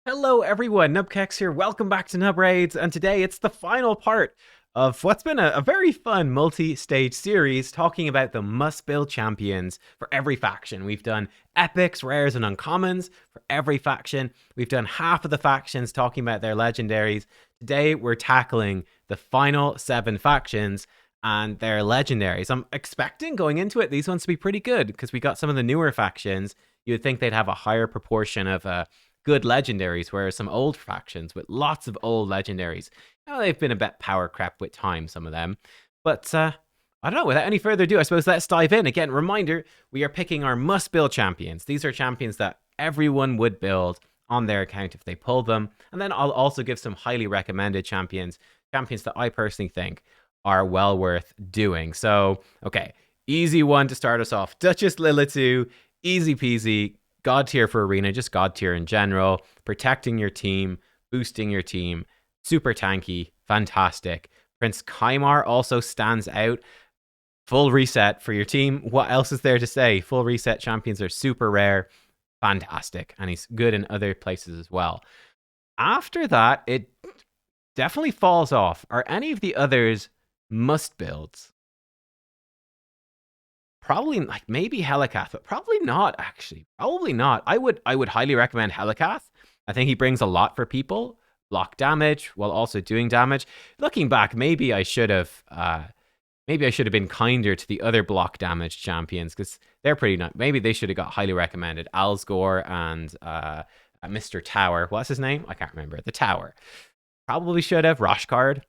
Hello everyone, nubkeks here, welcome back to Nub Raids, and today it's the final part of what's been a very fun multi-stage series talking about the must-build champions for every faction. We've done epics, rares, and uncommons for every faction. We've done half of the factions talking about their legendaries. Today we're tackling the final 7 factions and their legendaries. I'm expecting going into it these ones to be pretty good because we got some of the newer factions. You would think they'd have a higher proportion of good legendaries, whereas some old factions with lots of old legendaries, they've been a bit power crap with time, some of them. But I don't know, without any further ado, I suppose let's dive in. Again, reminder, we are picking our must-build champions. These are champions that everyone would build on their account if they pull them. And then I'll also give some highly recommended champions that I personally think are well worth doing. So, okay, easy one to start us off. Duchess Lilitu, easy peasy. God tier for Arena, just God tier in general, protecting your team, boosting your team, super tanky, fantastic. Prince Kaimar also stands out. Full reset for your team. What else is there to say? Full reset champions are super rare, fantastic, and he's good in other places as well. After that, it definitely falls off. Are any of the others must builds? Probably like maybe Helikath, but probably not actually. Probably not. I would highly recommend Helikath. I think he brings a lot for people. Block damage while also doing damage. Looking back, maybe I should have been kinder to the other block damage champions because they're pretty nice. Maybe they should have got highly recommended. Alsgore and Mr. Tower. What's his name? I can't remember. The Tower. Probably should have. Roshkard.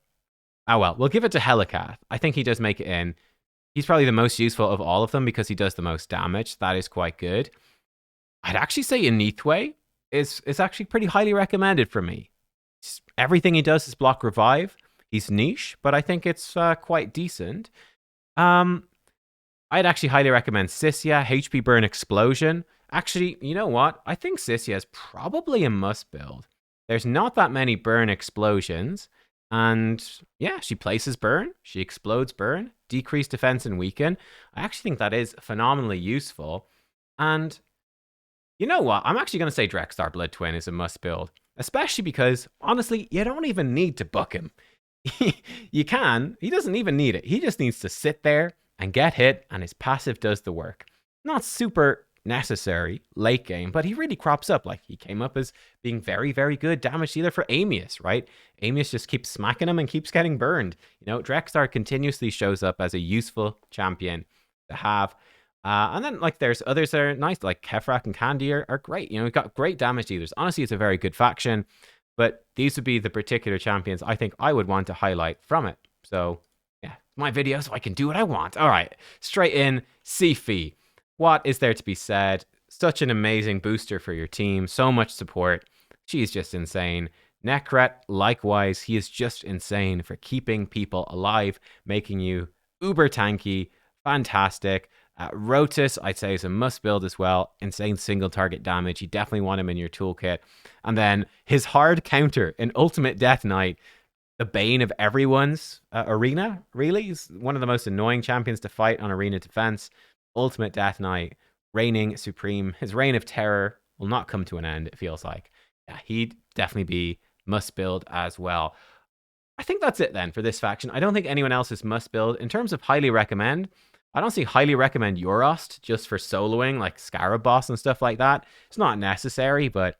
Oh well, we'll give it to Helikath. I think he does make it in. He's probably the most useful of all of them because he does the most damage. That is quite good. I'd actually say Inithwe is actually pretty highly recommended for me. Everything he does is block revive. He's niche, but I think it's quite decent. I'd actually highly recommend Sisya, HP Burn Explosion. Actually, you know what? I think Sisya is probably a must build. There's not that many burn explosions. And yeah, she places burn, she explodes burn, decrease defense and weaken. I actually think that is phenomenally useful. And you know what? I'm actually going to say Drexthar Blood Twin is a must build, especially because honestly, you don't even need to book him. You can, he doesn't even need it. He just needs to sit there and get hit, and his passive does the work. Not super necessary late game, but he really crops up. Like, he came up as being very, very good damage dealer for Amius, right? Amius just keeps smacking him and keeps getting burned. You know, Drexthar continuously shows up as a useful champion to have. And then, like, there's others that are nice, like Kefrak and Candy are great. You know, we've got great damage dealers. Honestly, it's a very good faction, but these would be the particular champions I think I would want to highlight from it. So, yeah, my video, so I can do what I want. All right, straight in, Sifi. What is there to be said? Such an amazing booster for your team. So much support. She's just insane. Nekret, likewise, he is just insane for keeping people alive, making you uber tanky. Fantastic. Rotus, I'd say, is a must build as well. Insane single target damage. You definitely want him in your toolkit. And then his hard counter in Ultimate Death Knight, the bane of everyone's arena, really. He's one of the most annoying champions to fight on arena defense. Ultimate Death Knight, reigning supreme. His reign of terror will not come to an end, it feels like. Yeah, he'd definitely be must build as well. I think that's it then for this faction. I don't think anyone else is must build. In terms of highly recommend, I don't see highly recommend Eurost just for soloing, like Scarab Boss and stuff like that. It's not necessary, but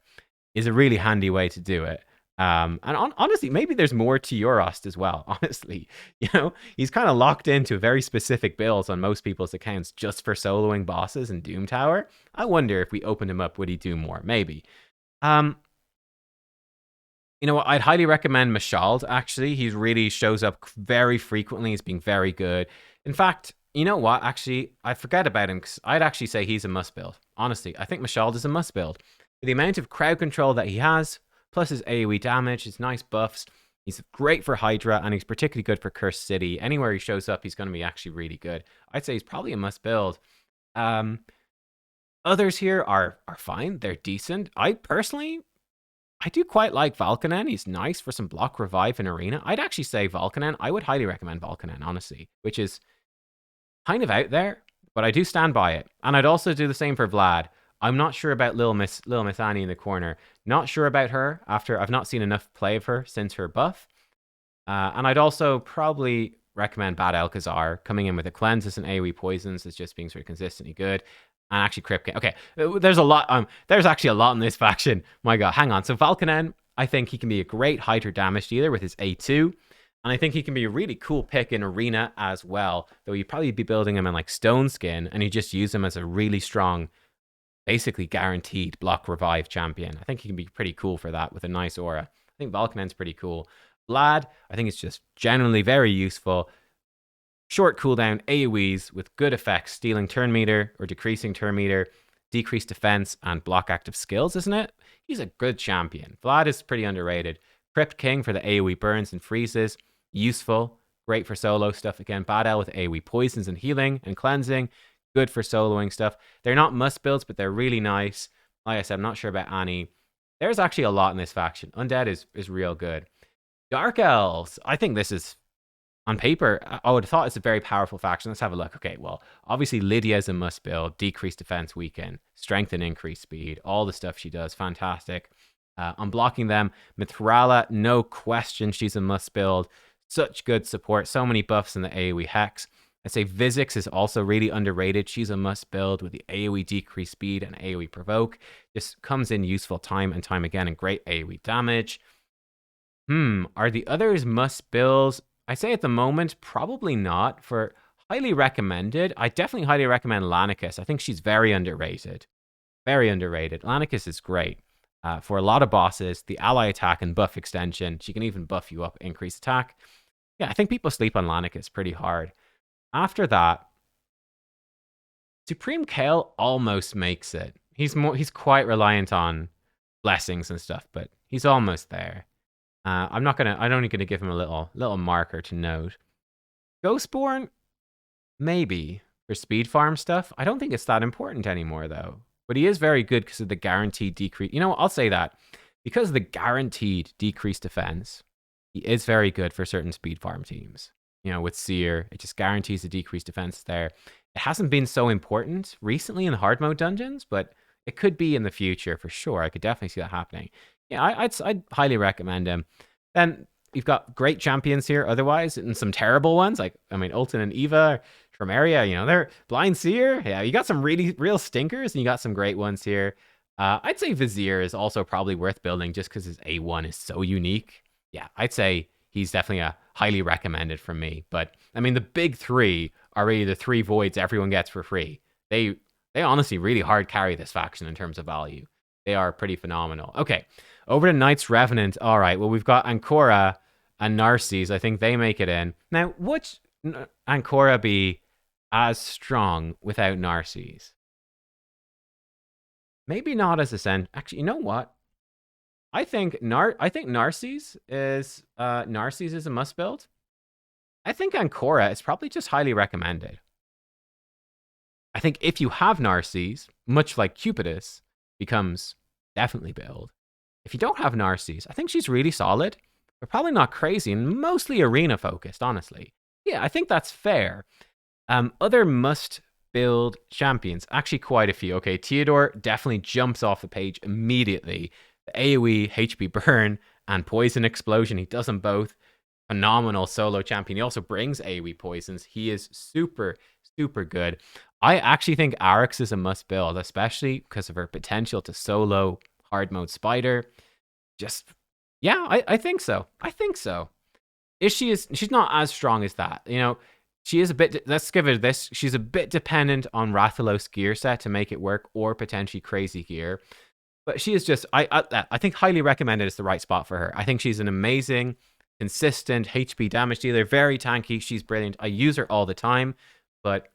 is a really handy way to do it. Honestly, maybe there's more to Eurost as well. Honestly, you know, he's kind of locked into very specific builds on most people's accounts just for soloing bosses and Doom Tower. I wonder if we opened him up, would he do more? Maybe. You know what? I'd highly recommend Mashald, actually. He really shows up very frequently. He's being very good. In fact, you know what? Actually, I forget about him because I'd actually say he's a must build. Honestly, I think Mashald is a must build. For the amount of crowd control that he has, plus his AoE damage, his nice buffs, he's great for Hydra, and he's particularly good for Cursed City. Anywhere he shows up, he's going to be actually really good. I'd say he's probably a must build. Others here are fine. They're decent. I do quite like Valkanen. He's nice for some block revive in arena. I'd actually say Valkanen. I would highly recommend Valkanen, honestly, which is kind of out there, but I do stand by it. And I'd also do the same for Vlad. I'm not sure about Little Miss Annie in the corner. Not sure about her after I've not seen enough play of her since her buff. And I'd also probably recommend Bad Alcazar coming in with a cleanses and AoE poisons as just being sort of consistently good. And actually Crypt King. Okay, there's a lot. There's actually a lot in this faction. My God, hang on. So Valkanen, I think he can be a great Hydra damage dealer with his A2. And I think he can be a really cool pick in Arena as well. Though you'd probably be building him in like Stone Skin, and you just use him as a really strong, basically guaranteed block revive champion. I think he can be pretty cool for that with a nice aura. I think Valkanen's pretty cool. Vlad, I think it's just generally very useful. Short cooldown AoEs with good effects, stealing turn meter or decreasing turn meter, decreased defense, and block active skills, isn't it? He's a good champion. Vlad is pretty underrated. Crypt King for the AoE burns and freezes. Useful. Great for solo stuff. Again, Bad L with AoE poisons and healing and cleansing. Good for soloing stuff. They're not must builds, but they're really nice. Like I said, I'm not sure about Annie. There's actually a lot in this faction. Undead is real good. Dark Elves. I think this is, on paper, I would have thought it's a very powerful faction. Let's have a look. Okay, well, obviously Lydia is a must build. Decreased defense weaken. Strength and increased speed. All the stuff she does. Fantastic. Unblocking them. Mithrala, no question, she's a must build. Such good support. So many buffs in the AoE Hex. I'd say Vizix is also really underrated. She's a must build with the AoE decreased speed and AoE provoke. Just comes in useful time and time again and great AoE damage. Are the others must builds? I say at the moment, probably not. For highly recommended, I definitely highly recommend Lanicus. I think she's very underrated. Very underrated. Lanicus is great. For a lot of bosses, the ally attack and buff extension, she can even buff you up, increase attack. Yeah, I think people sleep on Lanicus pretty hard. After that, Supreme Kale almost makes it. He's quite reliant on blessings and stuff, but he's almost there. I'm only gonna give him a little marker to note. Ghostborn, maybe for speed farm stuff. I don't think it's that important anymore though. But he is very good because of the guaranteed decrease. You know what? I'll say that. Because of the guaranteed decreased defense, he is very good for certain speed farm teams. You know, with Seer, it just guarantees the decreased defense there. It hasn't been so important recently in the hard mode dungeons, but it could be in the future for sure. I could definitely see that happening. Yeah, I'd highly recommend him. Then you've got great champions here otherwise, and some terrible ones. Like, I mean, Ultin and Eva from Area, you know, they're Blind Seer. Yeah, you got some real stinkers, and you got some great ones here. I'd say Vizier is also probably worth building just because his A1 is so unique. Yeah, I'd say he's definitely a highly recommended from me. But, I mean, the big three are really the three voids everyone gets for free. They honestly really hard carry this faction in terms of value. They are pretty phenomenal. Okay, over to Knights Revenant. All right, well, we've got Ancora and Narses. I think they make it in. Now, would Ancora be as strong without Narses? Maybe not as essential. Actually, you know what? I think Narses is a must build. I think Ancora is probably just highly recommended. I think if you have Narses, much like Cupidus, becomes definitely build. If you don't have Narses, I think she's really solid, but probably not crazy and mostly arena focused, honestly. Yeah, I think that's fair. Other must build champions, actually quite a few. Okay, Theodore definitely jumps off the page immediately. The AoE, HP burn, and poison explosion, he does them both. Phenomenal solo champion. He also brings AoE poisons. He is super, super good. I actually think Arix is a must build, especially because of her potential to solo hard mode Spider. Just, yeah, I think so. I think so. She's not as strong as that. You know, she is a bit, let's give her this. She's a bit dependent on Rathalos gear set to make it work, or potentially crazy gear. But she is just, I think highly recommended is the right spot for her. I think she's an amazing, consistent HP damage dealer, very tanky. She's brilliant. I use her all the time, but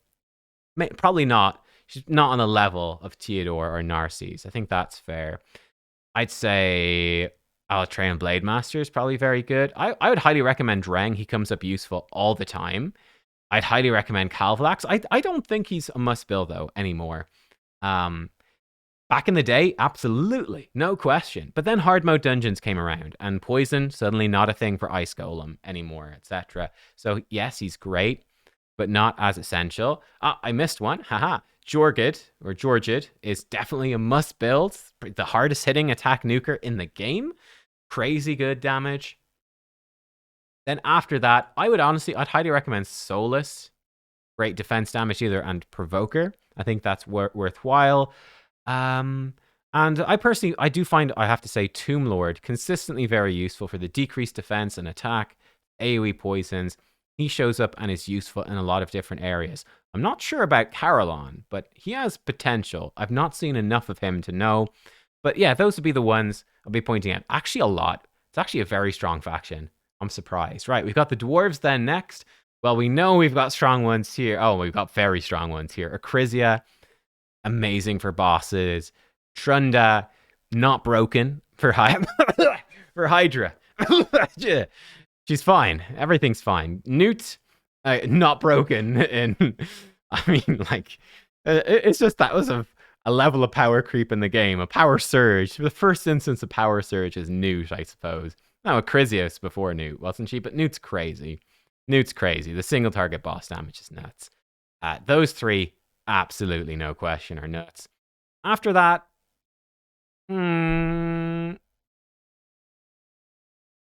probably not. She's not on the level of Theodore or Narses. I think that's fair. I'd say Alatreyan Blade Master is probably very good. I would highly recommend Dreng. He comes up useful all the time. I'd highly recommend Calvalax. I don't think he's a must build though anymore. Back in the day, absolutely, no question. But then hard mode dungeons came around, and poison suddenly not a thing for Ice Golem anymore, etc. So yes, he's great, but not as essential. I missed one. Haha. Jorgid is definitely a must build. The hardest hitting attack nuker in the game. Crazy good damage. Then after that, I'd highly recommend Solus. Great defense damage either, and Provoker. I think that's worthwhile. And I do find, I have to say, Tomb Lord consistently very useful for the decreased defense and attack, AoE poisons. He shows up and is useful in a lot of different areas. I'm not sure about Carolon, but he has potential. I've not seen enough of him to know. But yeah, those would be the ones I'll be pointing at. Actually, a lot. It's actually a very strong faction. I'm surprised. Right, we've got the Dwarves then next. Well, we know we've got strong ones here. Oh, we've got very strong ones here. Akrisia, amazing for bosses. Trunda, not broken for for Hydra. She's fine. Everything's fine. Newt, not broken. And I mean, like, it's just that was a level of power creep in the game. A power surge. The first instance of power surge is Newt, I suppose. No, Akrisios before Newt, wasn't she? But Newt's crazy. Newt's crazy. The single target boss damage is nuts. Those three, absolutely no question, are nuts. After that,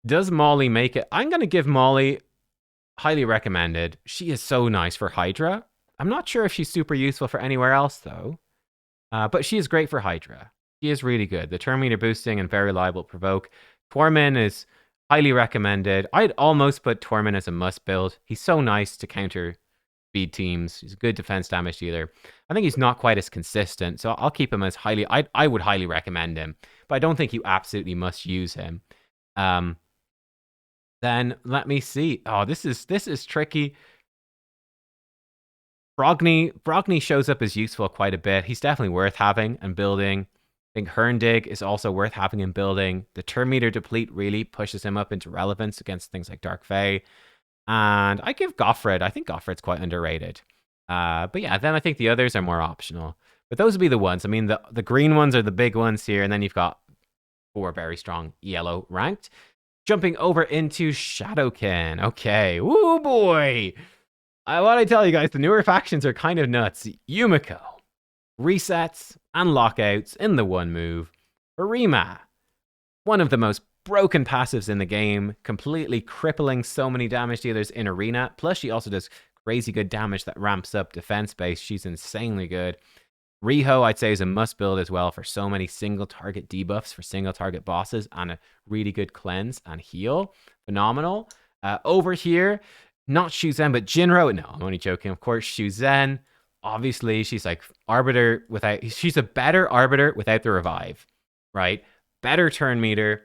does Molly make it? I'm going to give Molly highly recommended. She is so nice for Hydra. I'm not sure if she's super useful for anywhere else, though. But she is great for Hydra. She is really good. The turn meter boosting and very reliable provoke. Tormin is highly recommended. I'd almost put Tormin as a must build. He's so nice to counter speed teams. He's a good defense damage dealer. I think he's not quite as consistent, so I'll keep him as highly... I would highly recommend him, but I don't think you absolutely must use him. Then let me see. Oh, this is tricky. Brogni shows up as useful quite a bit. He's definitely worth having and building. I think Herndig is also worth having and building. The turn meter deplete really pushes him up into relevance against things like Dark Fae. And I give Goffred. I think Goffred's quite underrated. But yeah, then I think the others are more optional. But those would be the ones. I mean, the green ones are the big ones here. And then you've got 4 very strong yellow ranked. Jumping over into Shadowkin. Okay. Woo boy. What I tell you guys, the newer factions are kind of nuts. Yumiko. Resets and lockouts in the one move. Arima. One of the most broken passives in the game. Completely crippling so many damage dealers in Arena. Plus she also does crazy good damage that ramps up defense base. She's insanely good. Riho, I'd say, is a must build as well for so many single target debuffs for single target bosses and a really good cleanse and heal. Phenomenal. Over here, not Shuzen, but Jinro. No, I'm only joking. Of course, Shuzen. Obviously, she's like Arbiter without... She's a better Arbiter without the revive, right? Better turn meter,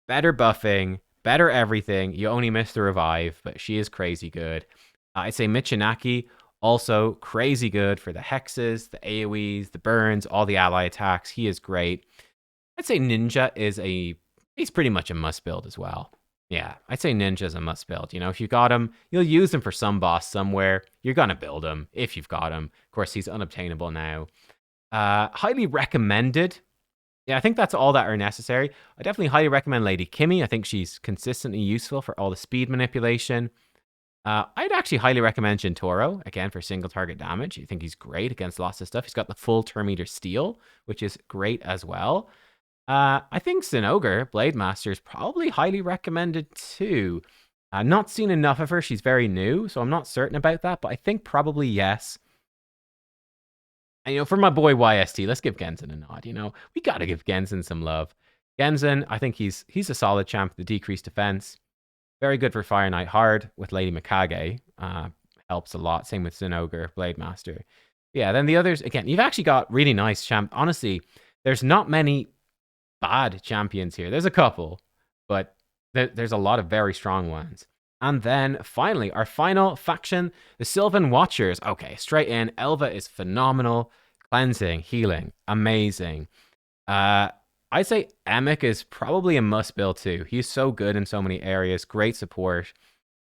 better buffing, better everything. You only miss the revive, but she is crazy good. I'd say Michinaki, also crazy good for the hexes, the AoEs, the burns, all the ally attacks. He is great. I'd say Ninja is he's pretty much a must build as well. Yeah, I'd say Ninja's a must build. You know, if you got him, you'll use him for some boss somewhere. You're going to build him if you've got him. Of course, he's unobtainable now. Highly recommended. Yeah, I think that's all that are necessary. I definitely highly recommend Lady Kimmy. I think she's consistently useful for all the speed manipulation. I'd actually highly recommend Jintoro, again, for single target damage. I think he's great against lots of stuff. He's got the full turn meter steal, which is great as well. I think Zinogre, Blade Master, is probably highly recommended too. Not seen enough of her. She's very new, so I'm not certain about that, but I think probably yes. And, you know, for my boy YST, let's give Genzen a nod. You know, we got to give Genzen some love. Genzen, I think he's a solid champ with the decreased defense. Very good for Fire Knight Hard with Lady Mikage. Helps a lot. Same with Zinogre, Blade Master. Yeah, then the others, again, you've actually got really nice champ. Honestly, there's not many bad champions here. There's a couple, but there's a lot of very strong ones. And then finally, our final faction, the Sylvan Watchers. Okay, straight in. Elva is phenomenal. Cleansing, healing, amazing. I'd say Emic is probably a must build too. He's so good in so many areas. Great support.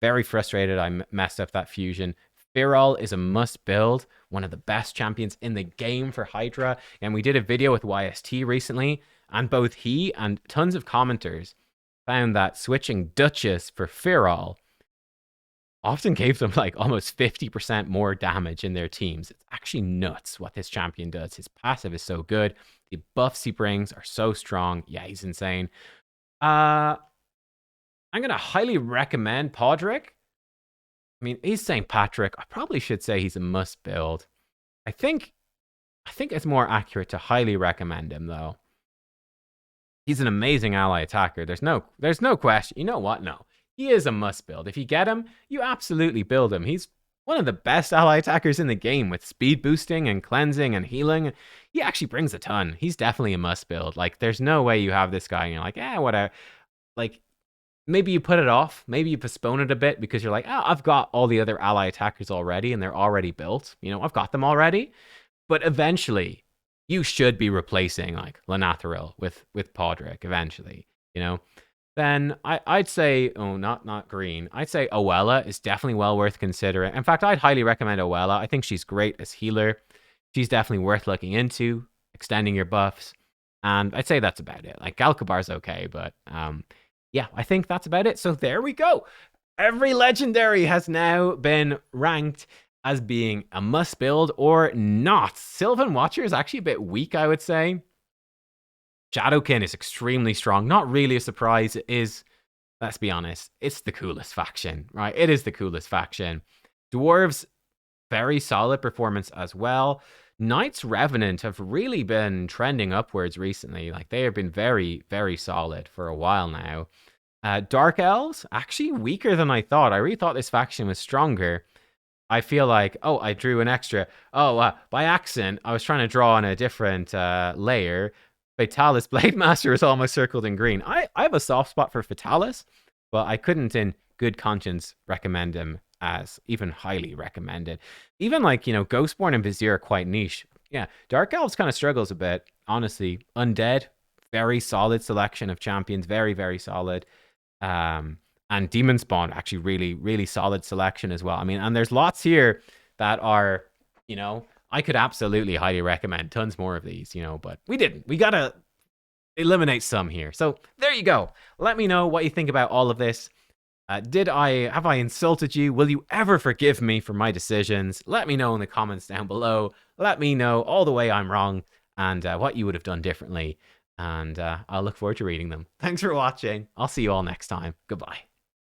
Very frustrated I messed up that fusion. Firol is a must build. One of the best champions in the game for Hydra. And we did a video with YST recently. And both he and tons of commenters found that switching Duchess for Firol often gave them like almost 50% more damage in their teams. It's actually nuts what this champion does. His passive is so good. The buffs he brings are so strong. Yeah, he's insane. I'm going to highly recommend Podrick. I mean, he's St. Patrick. I probably should say he's a must build. I think it's more accurate to highly recommend him though. He's an amazing ally attacker. There's no question. You know what? No. He is a must build. If you get him, you absolutely build him. He's one of the best ally attackers in the game with speed boosting and cleansing and healing. He actually brings a ton. He's definitely a must build. Like, there's no way you have this guy and you're like, whatever. Like, maybe you put it off. Maybe you postpone it a bit because you're like, I've got all the other ally attackers already and they're already built. You know, I've got them already. But eventually, you should be replacing like Lanathril with Podrick eventually, you know? Then I'd say, not green. I'd say Oella is definitely well worth considering. In fact, I'd highly recommend Oella. I think she's great as healer. She's definitely worth looking into, extending your buffs. And I'd say that's about it. Like, Galkabar's okay, but yeah, I think that's about it. So there we go. Every legendary has now been ranked as being a must build or not. Sylvan Watcher is actually a bit weak, I would say. Shadowkin is extremely strong. Not really a surprise. It is, let's be honest, it's the coolest faction, right? It is the coolest faction. Dwarves, very solid performance as well. Knights Revenant have really been trending upwards recently. Like, they have been very, very solid for a while now. Dark Elves, actually weaker than I thought. I really thought this faction was stronger. I feel like, I drew an extra. By accident, I was trying to draw on a different layer. Fatalis Blade Master is almost circled in green. I have a soft spot for Fatalis, but I couldn't in good conscience recommend him as even highly recommended. Even like, Ghostborn and Vizier are quite niche. Yeah, Dark Elves kind of struggles a bit, honestly. Undead, very solid selection of champions, very, very solid. And Demonspawn, actually really, really solid selection as well. I mean, and there's lots here that are, I could absolutely highly recommend tons more of these, but we didn't. We got to eliminate some here. So there you go. Let me know what you think about all of this. Have I insulted you? Will you ever forgive me for my decisions? Let me know in the comments down below. Let me know all the way I'm wrong and what you would have done differently. And I'll look forward to reading them. Thanks for watching. I'll see you all next time. Goodbye.